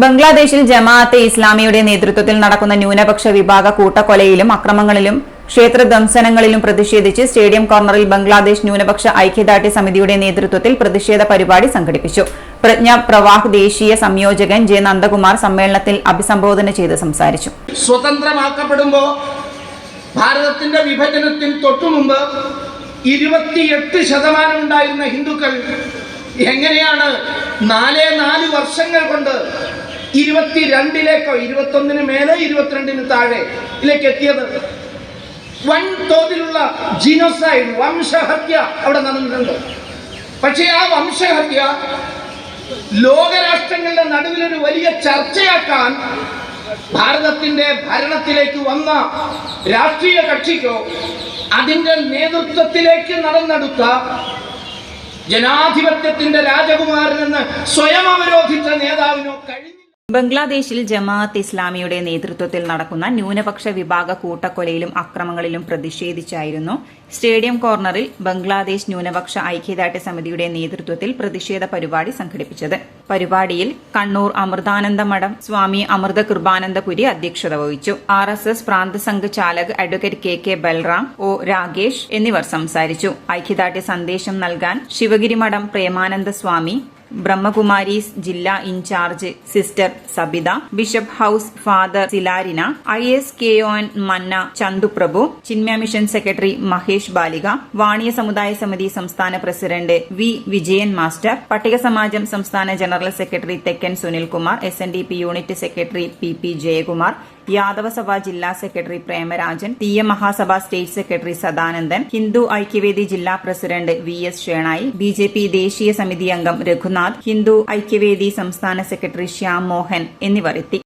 ബംഗ്ലാദേശിൽ ജമാഅത്തെ ഇസ്ലാമിയുടെ നേതൃത്വത്തിൽ നടക്കുന്ന ന്യൂനപക്ഷ വിഭാഗ കൂട്ടക്കൊലയിലും അക്രമങ്ങളിലും ക്ഷേത്രധ്വംസനങ്ങളിലും പ്രതിഷേധിച്ച് സ്റ്റേഡിയം കോർണറിൽ ബംഗ്ലാദേശ് ന്യൂനപക്ഷ ഐക്യദാർഢ്യ സമിതിയുടെ നേതൃത്വത്തിൽ പ്രതിഷേധ പരിപാടി സംഘടിപ്പിച്ചു. പ്രജ്ഞ പ്രവാഹ് ദേശീയ സംയോജകൻ ജെ നന്ദകുമാർ സമ്മേളനത്തിൽ അഭിസംബോധന ചെയ്ത് സംസാരിച്ചു. സ്വതന്ത്രമാക്കപ്പെടുമ്പോൾ ഭാരതത്തിന്റെ വിഭജനത്തിന് തൊട്ടുമുമ്പ് 28% ഉണ്ടായിരുന്ന ഹിന്ദുക്കൾ എങ്ങനെയാണ് 4 വർഷങ്ങൾ കൊണ്ട് 22ലേക്കോ 21 മേലെ 22 താഴെയിലേക്ക് എത്തിയത്? വൻതോതിലുള്ള ജീനോസൈഡ്, വംശഹത്യ അവിടെ നടന്നിട്ടുണ്ട്. പക്ഷേ ആ വംശഹത്യ ലോകരാഷ്ട്രങ്ങളുടെ നടുവിലൊരു വലിയ ചർച്ചയാക്കാൻ ഭാരതത്തിന്റെ ഭരണത്തിലേക്ക് വന്ന രാഷ്ട്രീയ കക്ഷിക്കോ അതിന്റെ നേതൃത്വത്തിലേക്ക് നടന്നെടുത്ത ജനാധിപത്യത്തിന്റെ രാജകുമാരനെന്ന് സ്വയം അവരോധിച്ച നേതാവിനോ കഴിഞ്ഞു. ബംഗ്ലാദേശിൽ ജമാഅത്ത് ഇസ്ലാമിയുടെ നേതൃത്വത്തിൽ നടക്കുന്ന ന്യൂനപക്ഷ വിഭാഗ കൂട്ടക്കൊലയിലും അക്രമങ്ങളിലും പ്രതിഷേധിച്ചായിരുന്നു സ്റ്റേഡിയം കോർണറിൽ ബംഗ്ലാദേശ് ന്യൂനപക്ഷ ഐക്യദാർഢ്യ സമിതിയുടെ നേതൃത്വത്തിൽ പ്രതിഷേധ പരിപാടി സംഘടിപ്പിച്ചത്. പരിപാടിയിൽ കണ്ണൂർ അമൃതാനന്ദ മഠം സ്വാമി അമൃത കൃപാനന്ദപുരി അധ്യക്ഷത വഹിച്ചു. RSS പ്രാന്ത സംഘ് ചാലക് advocate KK Balram, O Ragesh എന്നിവർ സംസാരിച്ചു. ഐക്യദാർഢ്യ സന്ദേശം നൽകാൻ ശിവഗിരി മഠം പ്രേമാനന്ദ സ്വാമി, ബ്രഹ്മകുമാരീസ് ജില്ലാ in charge sister Sabitha, bishop house father സിലാരിന, ISKON മന്ന ചന്തുപ്രഭു, ചിന്മയ മിഷൻ സെക്രട്ടറി മഹേഷ് ബാലിക, വാണിയ സമുദായ സമിതി സംസ്ഥാന പ്രസിഡന്റ് V വിജയൻ മാസ്റ്റർ, പട്ടിക സമാജം സംസ്ഥാന ജനറൽ സെക്രട്ടറി തെക്കൻ Sunilkumar, SNDP unit secretary PP Jayakumar, Yadava Sabha ജില്ലാ secretary Premarajan, Thiyya Mahasabha state secretary Sadanandan, Hindu Aikyavedi ജില്ലാ പ്രസിഡന്റ് VS ഷേണായി, BJP ദേശീയ സമിതി അംഗം രഘുനാഥ്, ഹിന്ദു ഐക്യവേദി സംസ്ഥാന സെക്രട്ടറി ശ്യാം മോഹൻ എന്നിവർ എത്തി.